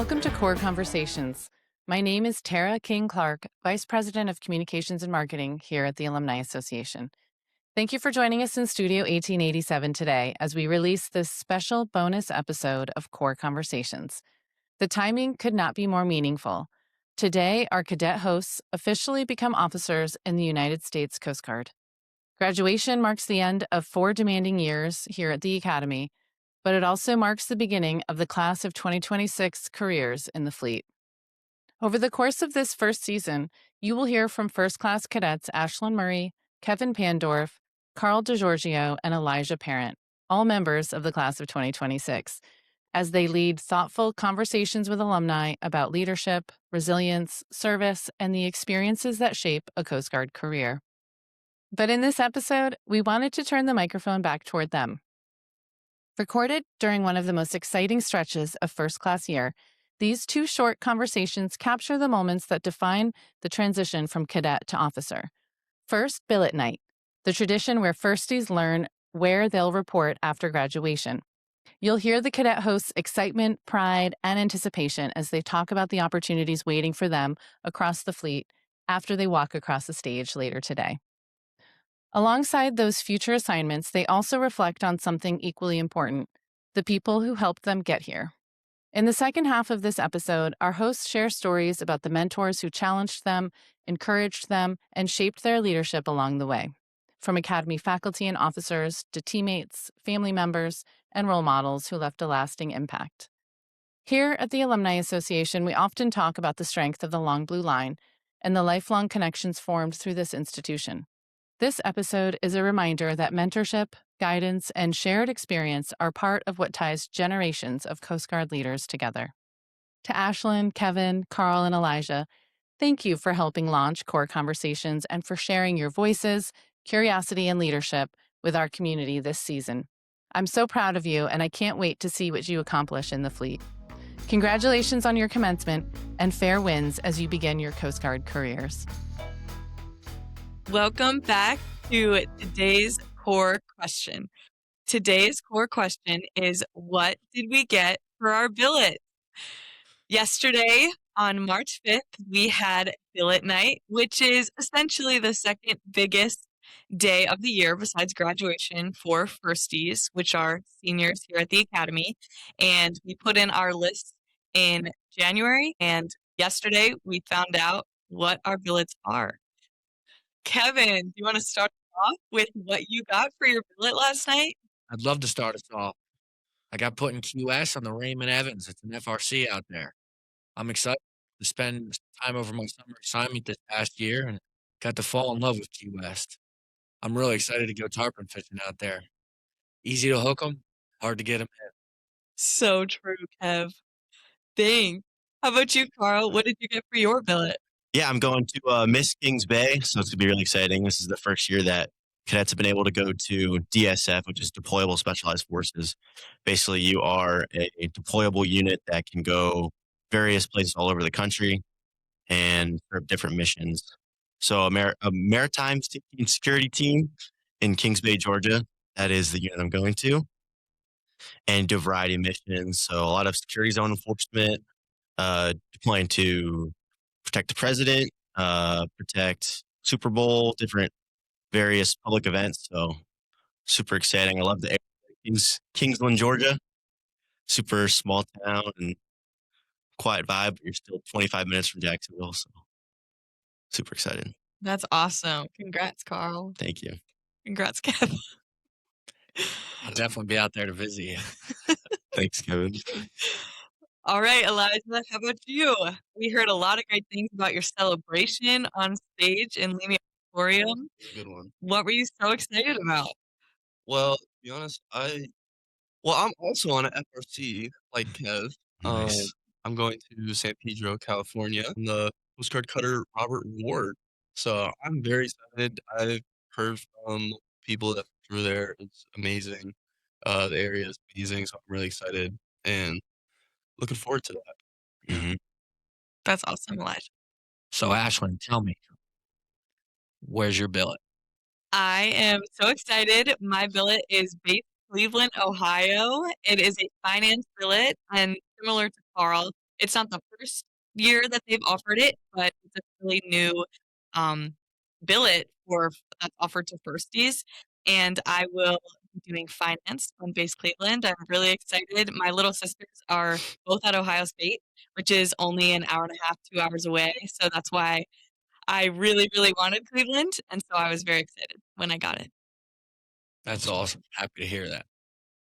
Welcome to Core Conversations. My name is Tara King Clark, Vice President of Communications and Marketing here at the Alumni Association. Thank you for joining us in Studio 1887 today as we release this special bonus episode of Core Conversations. The timing could not be more meaningful. Today, our cadet hosts officially become officers in the United States Coast Guard. Graduation marks the end of 4 demanding years here at the Academy, but it also marks the beginning of the Class of 2026 careers in the fleet. Over the course of this first season, you will hear from First Class Cadets Aislinn Murray, Kevin Pandorf, Carl DiGiorgio, and Elijah Parent, all members of the Class of 2026, as they lead thoughtful conversations with alumni about leadership, resilience, service, and the experiences that shape a Coast Guard career. But in this episode, we wanted to turn the microphone back toward them. Recorded during one of the most exciting stretches of first class year, these 2 short conversations capture the moments that define the transition from cadet to officer. First, Billet Night, the tradition where firsties learn where they'll report after graduation. You'll hear the cadet hosts' excitement, pride, and anticipation as they talk about the opportunities waiting for them across the fleet after they walk across the stage later today. Alongside those future assignments, they also reflect on something equally important: the people who helped them get here. In the second half of this episode, our hosts share stories about the mentors who challenged them, encouraged them, and shaped their leadership along the way, from Academy faculty and officers to teammates, family members, and role models who left a lasting impact. Here at the Alumni Association, we often talk about the strength of the Long Blue Line and the lifelong connections formed through this institution. This episode is a reminder that mentorship, guidance, and shared experience are part of what ties generations of Coast Guard leaders together. To Aislinn, Kevin, Carl, and Elijah, thank you for helping launch Core Conversations and for sharing your voices, curiosity, and leadership with our community this season. I'm so proud of you, and I can't wait to see what you accomplish in the fleet. Congratulations on your commencement, and fair winds as you begin your Coast Guard careers. Welcome back to today's core question. Today's core question is, what did we get for our billet? Yesterday, on March 5th, we had Billet Night, which is essentially the second biggest day of the year besides graduation for firsties, which are seniors here at the Academy. And we put in our list in January, and yesterday we found out what our billets are. Kevin, do you want to start off with what you got for your billet last night? I'd love to start us off. I got put in QS on the Raymond Evans. It's an FRC out there. I'm excited to spend time over my summer assignment this past year and got to fall in love with Key West. I'm really excited to go tarpon fishing out there. Easy to hook them, hard to get them in. So true, Kev. Thanks. How about you, Carl? What did you get for your billet? Yeah, I'm going to Miss Kings Bay, so it's going to be really exciting. This is the first year that cadets have been able to go to DSF, which is Deployable Specialized Forces. Basically, you are a deployable unit that can go various places all over the country and serve different missions. So a maritime security team in Kings Bay, Georgia, that is the unit I'm going to, and do a variety of missions. So a lot of security zone enforcement, deploying to protect the president, protect Super Bowl, different various public events. So super exciting. I love the area. Kingsland, Georgia, super small town and quiet vibe, but you're still 25 minutes from Jacksonville. So super excited. That's awesome. Congrats, Carl. Thank you. Congrats, Kev. I'll definitely be out there to visit you. Thanks, Kevin. All right, Elijah, how about you? We heard a lot of great things about your celebration on stage in Leamy Auditorium. Good one. What were you so excited about? Well, to be honest, I'm also on an FRC like Kev. Nice. I'm going to San Pedro, California, on the Coast Guard cutter Robert Ward. So I'm very excited. I've heard from people that through there. It's amazing. The area is amazing, so I'm really excited and looking forward to that. Mhm. That's awesome, Elijah. So, Aislinn, tell me, where's your billet? I am so excited. My billet is based in Cleveland, Ohio. It is a finance billet, and similar to Carl, it's not the first year that they've offered it, but it's a really new billet that's offered to firsties. And I will be doing finance on Base Cleveland. I'm really excited. My little sisters are both at Ohio State, which is only an hour and a half, 2 hours away. So that's why I really, really wanted Cleveland. And so I was very excited when I got it. That's awesome. Happy to hear that.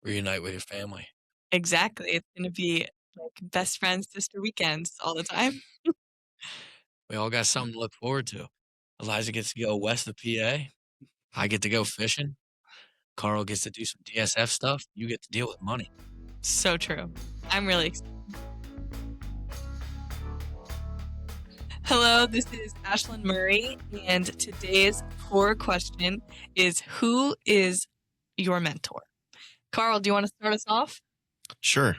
Reunite with your family. Exactly. It's going to be like best friends, sister weekends all the time. We all got something to look forward to. Eliza gets to go west of PA. I get to go fishing. Carl gets to do some DSF stuff. You get to deal with money. So true. I'm really excited. Hello, this is Aislinn Murray, and today's core question is, who is your mentor? Carl, do you want to start us off? Sure.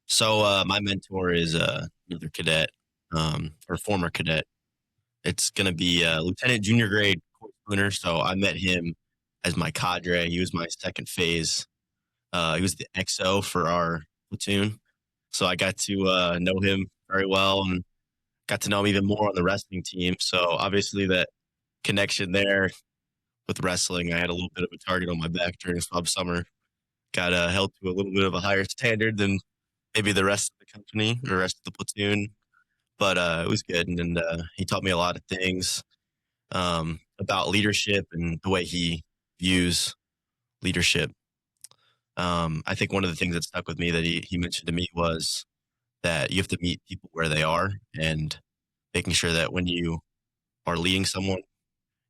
So my mentor is another cadet, or former cadet. It's going to be Lieutenant Junior Grade Corey Spooner. So I met him as my cadre. He was my second phase. He was the XO for our platoon. So I got to know him very well and got to know him even more on the wrestling team. So obviously that connection there with wrestling, I had a little bit of a target on my back during swab summer. Got held to a little bit of a higher standard than maybe the rest of the company or the rest of the platoon. But it was good. And he taught me a lot of things about leadership and the way he views leadership. I think one of the things that stuck with me that he mentioned to me was that you have to meet people where they are and making sure that when you are leading someone,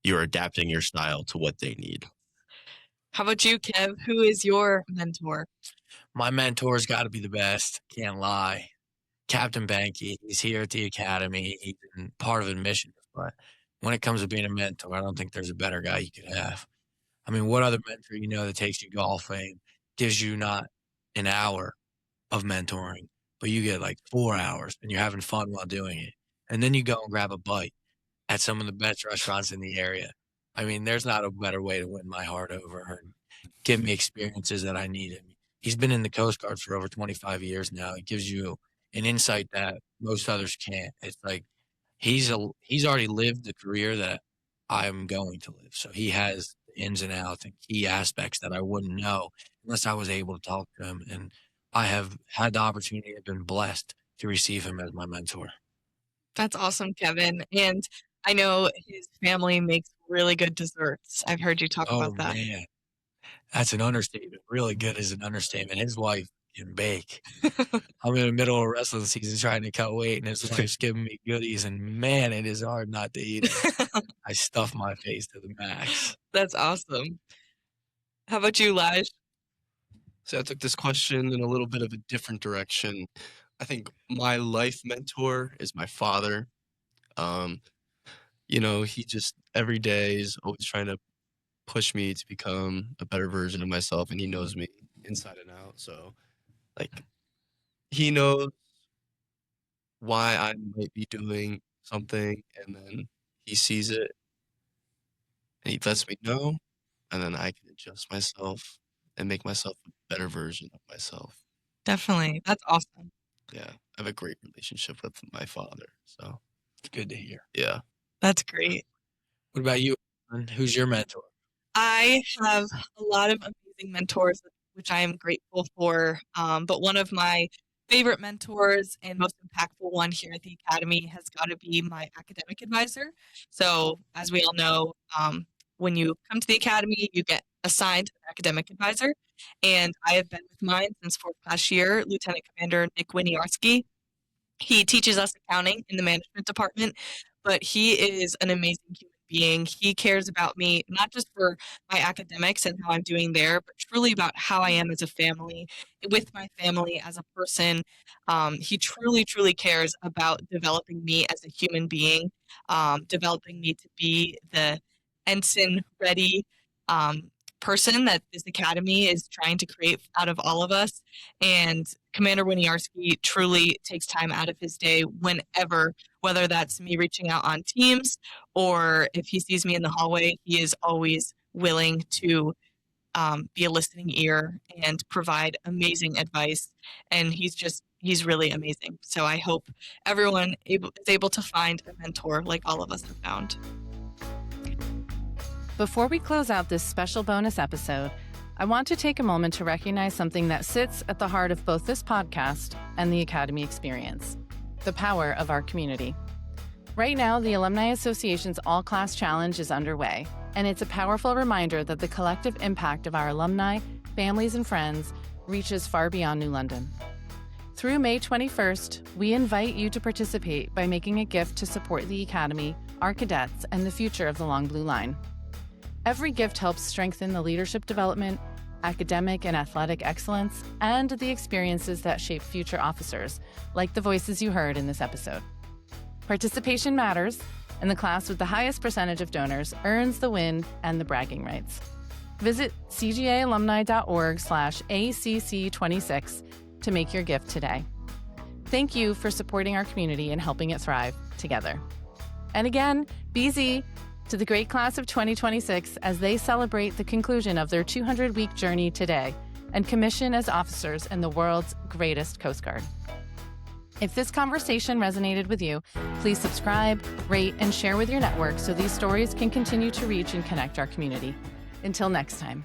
you're adapting your style to what they need. How about you, Kev? Who is your mentor? My mentor's got to be the best. Can't lie. Captain Banky. He's here at the academy. He's been part of admissions. But when it comes to being a mentor, I don't think there's a better guy you could have. I mean, what other mentor you know that takes you golfing, gives you not an hour of mentoring, but you get like 4 hours and you're having fun while doing it. And then you go and grab a bite at some of the best restaurants in the area. I mean, there's not a better way to win my heart over and give me experiences that I needed. He's been in the Coast Guard for over 25 years now. It gives you an insight that most others can't. It's like he's already lived the career that I'm going to live. So he has the ins and outs and key aspects that I wouldn't know unless I was able to talk to him. And I have had the opportunity, I've been blessed to receive him as my mentor. That's awesome, Kevin. And I know his family makes really good desserts. I've heard you talk about that. Man. That's an understatement. Really good is an understatement. His wife can bake. I'm in the middle of wrestling season trying to cut weight, and his wife's giving me goodies, and man, it is hard not to eat it. I stuff my face to the max. That's awesome. How about you, Laj? So I took this question in a little bit of a different direction. I think my life mentor is my father. He just every day is always trying to push me to become a better version of myself, and he knows me inside and out. So, he knows why I might be doing something, and then he sees it, and he lets me know, and then I can adjust myself and make myself a better version of myself. Definitely. That's awesome. Yeah, I have a great relationship with my father, so It's good to hear. yeah. That's great. What about you? Who's your mentor? I have a lot of amazing mentors, which I am grateful for. But one of my favorite mentors and most impactful one here at the Academy has got to be my academic advisor. So as we all know, when you come to the Academy, you get assigned an academic advisor. And I have been with mine since fourth class year, Lieutenant Commander Nick Winiarski. He teaches us accounting in the management department, but he is an amazing human being. He cares about me, not just for my academics and how I'm doing there, but truly about how I am as a family, with my family as a person. He truly, truly cares about developing me as a human being, developing me to be the ensign ready person that this academy is trying to create out of all of us. And Commander Winiarski truly takes time out of his day whenever, whether that's me reaching out on Teams or if he sees me in the hallway, he is always willing to be a listening ear and provide amazing advice. And he's just he's really amazing. So I hope everyone is able to find a mentor like all of us have found. Before we close out this special bonus episode, I want to take a moment to recognize something that sits at the heart of both this podcast and the Academy experience: the power of our community. Right now, the Alumni Association's All-Class Challenge is underway, and it's a powerful reminder that the collective impact of our alumni, families, and friends reaches far beyond New London. Through May 21st, we invite you to participate by making a gift to support the Academy, our cadets, and the future of the Long Blue Line. Every gift helps strengthen the leadership development, academic and athletic excellence, and the experiences that shape future officers, like the voices you heard in this episode. Participation matters, and the class with the highest percentage of donors earns the win and the bragging rights. Visit cgaalumni.org/ACC26 to make your gift today. Thank you for supporting our community and helping it thrive together. And again, BZ to the great class of 2026 as they celebrate the conclusion of their 200-week journey today and commission as officers in the world's greatest Coast Guard. If this conversation resonated with you, please subscribe, rate, and share with your network so these stories can continue to reach and connect our community. Until next time.